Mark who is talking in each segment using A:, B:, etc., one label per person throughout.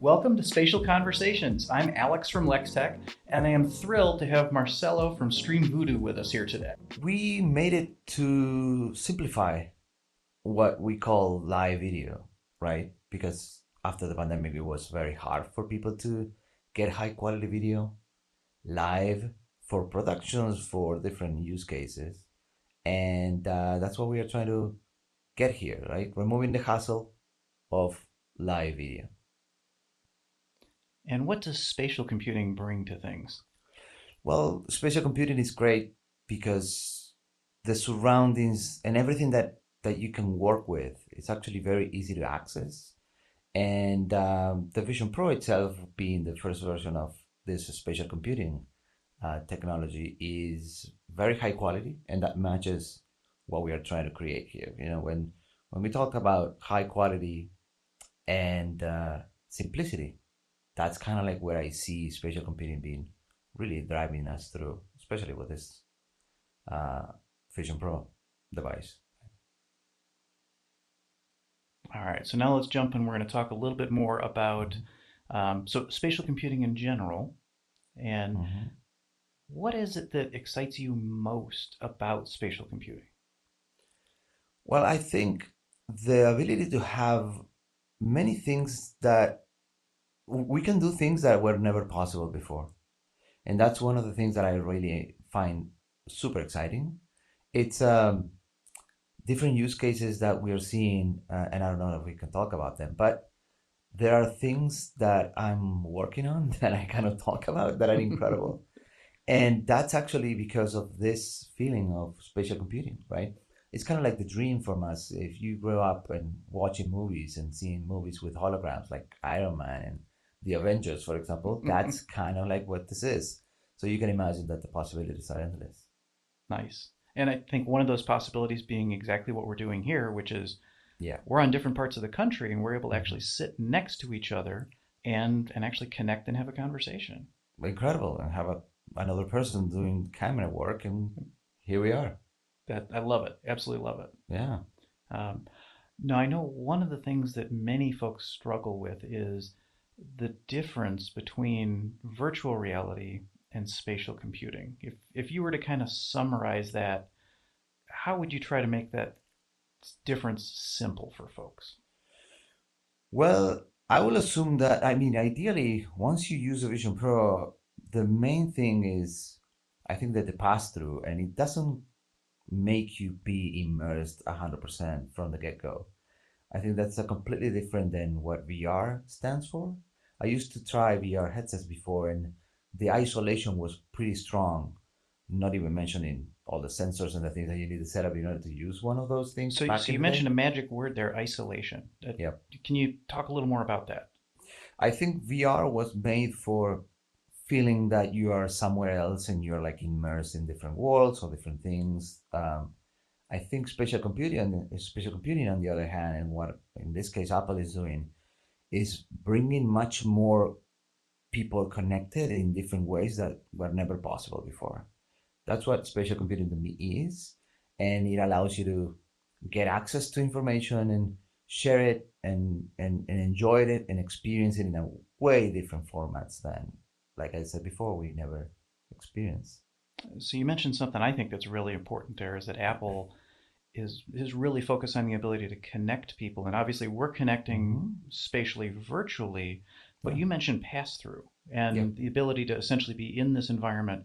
A: Welcome to Spatial Conversations. I'm Alex from Lextech, and I am thrilled to have Marcelo from StreamVoodoo with us here today.
B: We made it to simplify what we call live video, right? Because after the pandemic, it was very hard for people to get high quality video live for productions for different use cases. And that's what we are trying to get here, right? Removing the hassle of live video.
A: And what does spatial computing bring to things?
B: Well, spatial computing is great because the surroundings and everything that you can work with is actually very easy to access. And the Vision Pro itself, being the first version of this spatial computing technology, is very high quality, and that matches what we are trying to create here. You know, when we talk about high quality and simplicity, that's kind of like where I see spatial computing being really driving us through, especially with this uh, Vision Pro device.
A: All right, so now let's jump in. We're going to talk a little bit more about spatial computing in general, and
B: Mm-hmm.
A: what is it that excites you most about spatial computing?
B: Well, I think the ability to have many things that we can do things that were never possible before. And that's one of the things that I really find super exciting. It's different use cases that we are seeing, and I don't know if we can talk about them, but there are things that I'm working on that I cannot talk about that are incredible. And that's actually because of this feeling of spatial computing, right? It's kind of like the dream from us. If you grow up and watching movies and seeing movies with holograms like Iron Man and the Avengers, for example, that's kind of like what this is. So you can imagine that the possibilities are endless.
A: Nice. And I think one of those possibilities being exactly what we're doing here, which is
B: Yeah.
A: we're on different parts of the country and we're able to
B: Hmm.
A: actually sit next to each other and actually connect and have a conversation.
B: Incredible. And have another person doing camera work, and here we are.
A: That I love it. Absolutely love it.
B: Yeah.
A: Um, Now, I know one of the things that many folks struggle with is the difference between virtual reality and spatial computing. If you were to kind of summarize that, how would you try to make that difference simple for folks?
B: Well, I will assume that, I mean, ideally, once you use a Vision Pro, the main thing is, I think that the pass through, and it doesn't make you be immersed 100% from the get-go. I think that's a completely different than what VR stands for. I used to try VR headsets before, and the isolation was pretty strong, not even mentioning all the sensors and the things that you need to set up in order to use one of those things back
A: So
B: in
A: you
B: the day.
A: mentioned a magic word there, isolation.
B: Yep.
A: Can you talk a little more about that?
B: I think VR was made for feeling that you are somewhere else and you're like immersed in different worlds or different things. I think spatial computing, on the other hand, and what in this case Apple is doing, is bringing much more people connected in different ways that were never possible before. That's what spatial computing to me is, and it allows you to get access to information and share it and enjoy it and experience it in a way different formats than, like I said before, we never experienced.
A: So you mentioned something I think that's really important there is that Apple is really focused on the ability to connect people. And obviously, we're connecting
B: Mm-hmm.
A: spatially, virtually, but
B: Yeah.
A: you mentioned pass through
B: Yeah.
A: and the ability to essentially be in this environment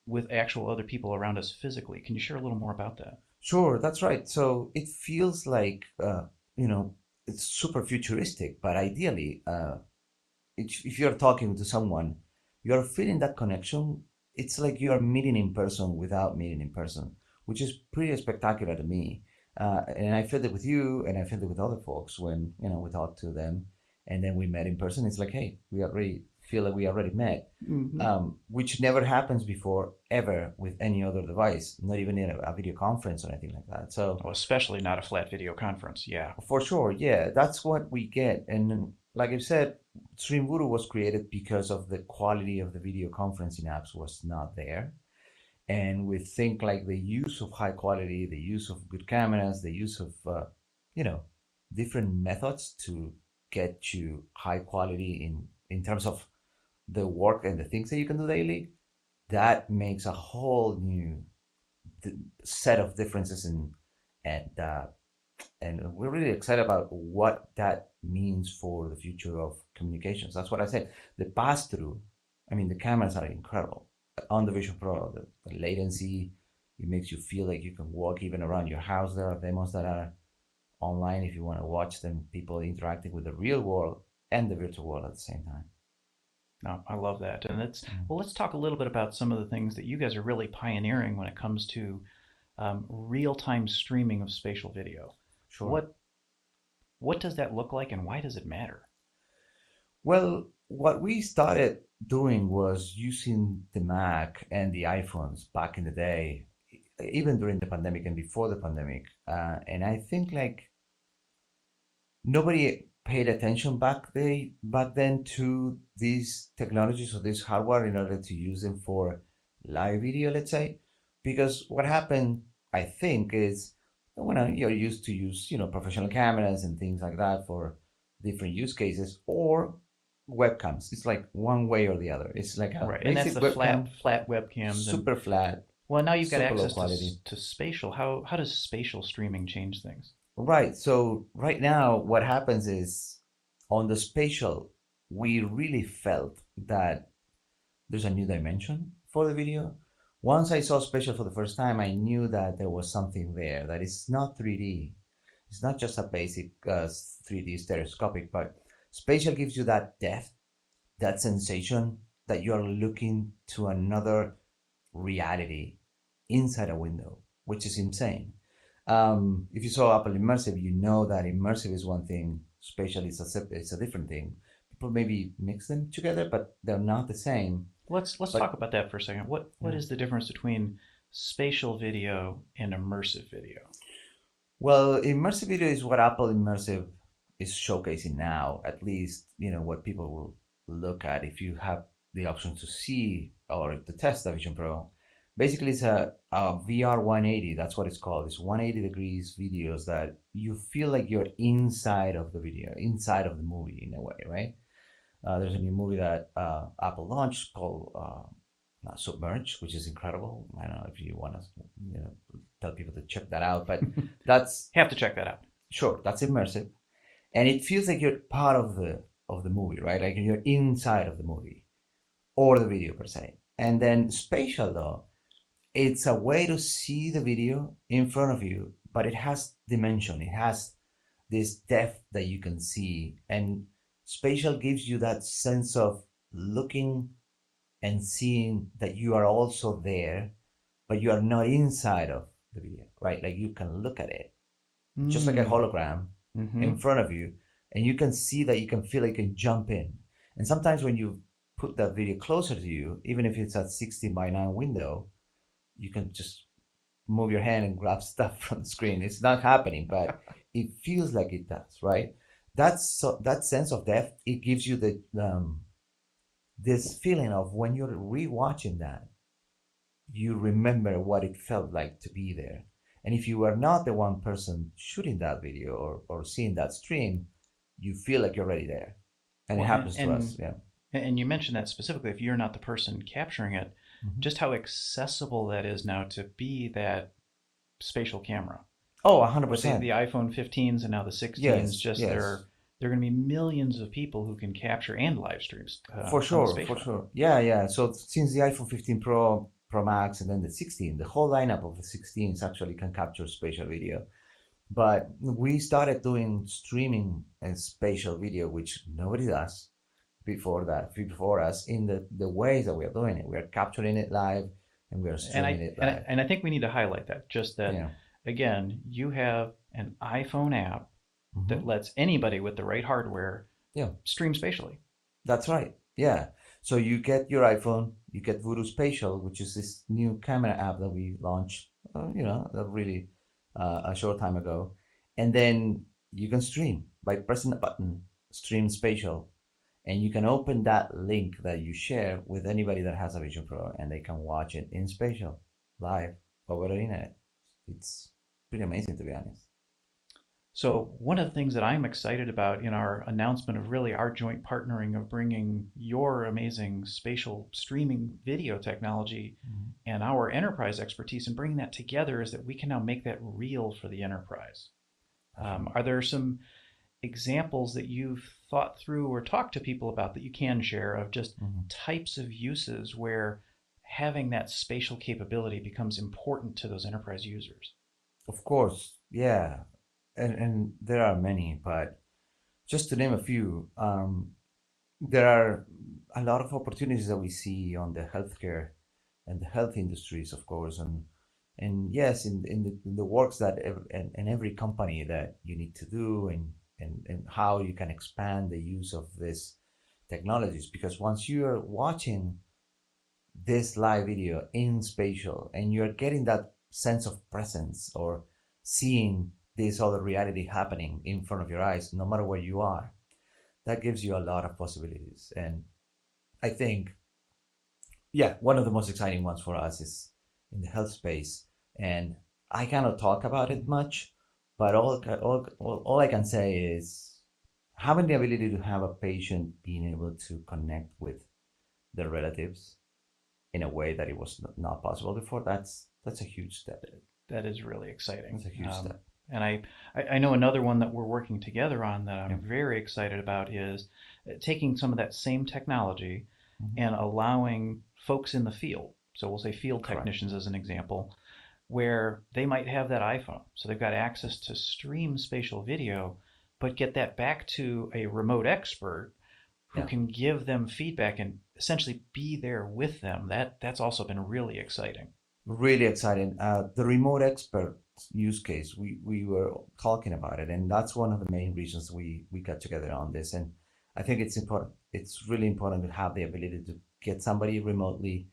A: with actual other people around us physically. Can you share a little more about that?
B: Sure, that's right. So it feels like, you know, it's super futuristic, but ideally, if you're talking to someone, you're feeling that connection. It's like you are meeting in person without meeting in person, which is pretty spectacular to me. And I felt it with you, and I felt it with other folks when we talked to them, and then we met in person. It's like, hey, we already feel like we already met,
A: Hmm.
B: which never happens before ever with any other device, not even in a video conference or anything like that. So
A: Oh, especially not a flat video conference. Yeah.
B: for sure, yeah, that's what we get. And like I said, StreamVoodoo was created because of the quality of the video conferencing apps was not there. And we think like the use of high quality, the use of good cameras, the use of you know different methods to get you high quality in terms of the work and the things that you can do daily, that makes a whole new set of differences and uh, and we're really excited about what that means for the future of communications. That's what I said. The pass through, I mean, the cameras are incredible. On the Vision Pro, the latency, it makes you feel like you can walk even around your house. There are demos that are online if you want to watch them, people interacting with the real world and the virtual world at the same time.
A: No, I love that. And well, let's talk a little bit about some of the things that you guys are really pioneering when it comes to real-time streaming of spatial video.
B: Sure.
A: What does that look like, and why does it matter?
B: Well, what we started doing was using the Mac and the iPhones back in the day, even during the pandemic and before the pandemic. And I think like nobody paid attention back then to these technologies or this hardware in order to use them for live video, let's say, because what happened, I think, is when you're used to use professional cameras and things like that for different use cases or webcams. It's like one way or the other. It's like a
A: Right, and that's
B: basic
A: the
B: webcam,
A: flat webcams, and
B: super flat,
A: well, now you've got
B: super low
A: access
B: quality.
A: to spatial. How does spatial streaming change things?
B: Right. So right now, what happens is on the spatial, we really felt that there's a new dimension for the video. Once I saw spatial for the first time, I knew that there was something there, that it's not 3D. It's not just a basic 3D stereoscopic, but spatial gives you that depth, that sensation that you are looking to another reality inside a window, which is insane. If you saw Apple Immersive, you know that immersive is one thing, spatial is a different thing. People maybe mix them together, but they're not the same.
A: Let's
B: But
A: talk about that for a second. What
B: yeah.
A: is the difference between spatial video and immersive video?
B: Well, immersive video is what Apple Immersive is showcasing now. At least what people will look at if you have the option to see or to test the Vision Pro. Basically, it's a VR 180. That's what it's called. It's 180 degrees videos that you feel like you're inside of the video, inside of the movie in a way, right? There's a new movie that Apple launched called Submerge, which is incredible. I don't know if you want to tell people to check that out, but that's
A: Have to check that out.
B: sure, that's immersive, and it feels like you're part of the movie, right? Like you're inside of the movie or the video per se. And then spatial though, it's a way to see the video in front of you, but it has dimension. It has this depth that you can see, and spatial gives you that sense of looking and seeing that you are also there, but you are not inside of the video, right? Like you can look at it just like a hologram in front of you, and you can see that, you can feel like you can jump in. And sometimes when you put that video closer to you, even if it's a 16:9 window, you can just move your hand and grab stuff from the screen. It's not happening, but it feels like it does, right? That sense of depth. It gives you this feeling of when you're rewatching that, you remember what it felt like to be there. And if you were not the one person shooting that video or seeing that stream, you feel like you're already there. And
A: Well,
B: it happens to us, yeah.
A: And you mentioned that specifically, if you're not the person capturing it, just how accessible that is now to be that spatial camera.
B: Oh,
A: With
B: 100%.
A: the iPhone 15s and now the 16s,
B: Yes,
A: just
B: yes.
A: there are going to be millions of people who can capture and live streams.
B: For sure,
A: on spatial.
B: for sure. Yeah, yeah. So since the iPhone 15 Pro, Pro Max, and then the 16, the whole lineup of the 16s actually can capture spatial video. But we started doing streaming and spatial video, which nobody does before us, in the ways that we are doing it. We are capturing it live and we are streaming it live.
A: And I think we need to highlight that, just that,
B: Yeah.
A: again, you have an iPhone app that lets anybody with the right hardware
B: Yeah.
A: stream spatially.
B: That's right. Yeah. So you get your iPhone, you get Voodoo Spatial, which is this new camera app that we launched, really a short time ago. And then you can stream by pressing the button, Stream Spatial. And you can open that link that you share with anybody that has a Vision Pro, and they can watch it in spatial, live, over the internet. It's pretty amazing, to be honest.
A: So, one of the things that I'm excited about in our announcement of really our joint partnering of bringing your amazing spatial streaming video technology
B: Mhm.
A: and our enterprise expertise and bringing that together is that we can now make that real for the enterprise.
B: That's right.
A: Are there some examples that you've thought through or talked to people about that you can share of just
B: Mhm.
A: types of uses where having that spatial capability becomes important to those enterprise users?
B: Of course, yeah, and there are many, but just to name a few, there are a lot of opportunities that we see on the healthcare and the health industries, of course, and yes, in the works that in every company that you need to do, and how you can expand the use of these technologies. Because once you're watching this live video in spatial and you're getting that sense of presence or seeing this other reality happening in front of your eyes, no matter where you are, that gives you a lot of possibilities. And I think, yeah, one of the most exciting ones for us is in the health space. And I cannot talk about it much, but all I can say is having the ability to have a patient being able to connect with their relatives in a way that it was not possible before. That's a huge step.
A: That is really exciting.
B: That's a huge step.
A: And I know another one that we're working together on that
B: Yeah.
A: I'm very excited about is taking some of that same technology
B: Hmm.
A: and allowing folks in the field, so we'll say field
B: Correct.
A: technicians as an example, where they might have that iPhone. So they've got access to stream spatial video, but get that back to a remote expert who
B: Yeah.
A: can give them feedback and essentially be there with them. That's also been really exciting.
B: Really exciting. The remote expert use case, we were talking about it, and that's one of the main reasons we got together on this. And I think it's important. It's really important to have the ability to get somebody remotely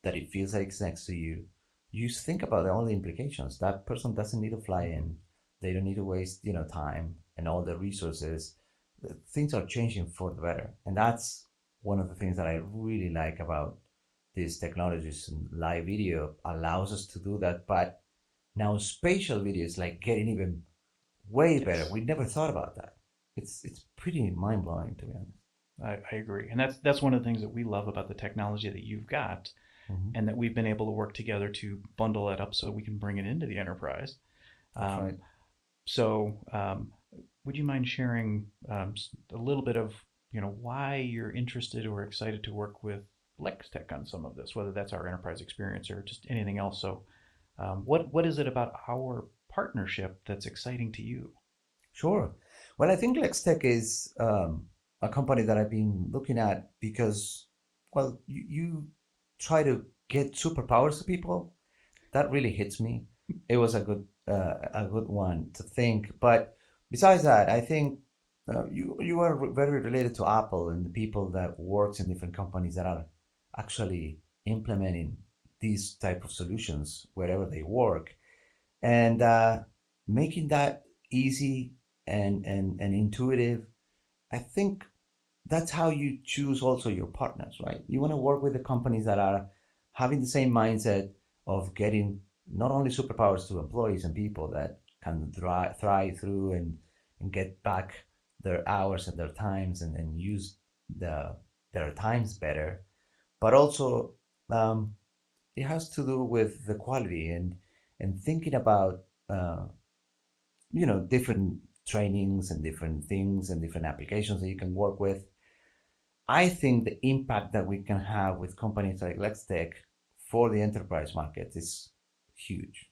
B: that it feels like it's next to you. You think about all the implications. That person doesn't need to fly
A: Mm-hmm.
B: in. They don't need to waste, time and all the resources. Things are changing for the better, and that's one of the things that I really like about these technologies. And live video allows us to do that, but now spatial video is like getting even way better.
A: Yes,
B: We never thought about that. It's pretty mind blowing, to be honest.
A: I agree, and that's one of the things that we love about the technology that you've got,
B: Hmm.
A: and that we've been able to work together to bundle it up so we can bring it into the enterprise.
B: That's
A: Um,
B: right.
A: so, would you mind sharing a little bit of why you're interested or excited to work with Lextech on some of this, whether that's our enterprise experience or just anything else? So, what is it about our partnership that's exciting to you?
B: Sure. Well, I think Lextech is a company that I've been looking at because, well, you try to get superpowers to people. That really hits me. It was a good one to think. But besides that, I think you are very related to Apple and the people that works in different companies that are actually implementing these type of solutions wherever they work, and making that easy and intuitive. I think that's how you choose also your partners, right? You want to work with the companies that are having the same mindset of getting not only superpowers to employees and people that can thrive through and get back their hours and their times and use the their times better, but also um, it has to do with the quality and thinking about uh, different trainings and different things and different applications that you can work with. I think the impact that we can have with companies like Lextech for the enterprise market is huge.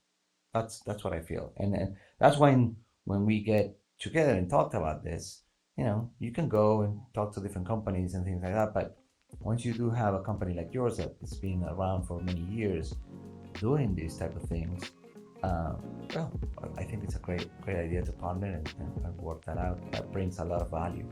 B: That's what I feel, and that's when we get together and talk about this, you can go and talk to different companies and things like that. But once you do have a company like yours that has been around for many years doing these type of things, well, I think it's a great idea to partner and work that out. That brings a lot of value.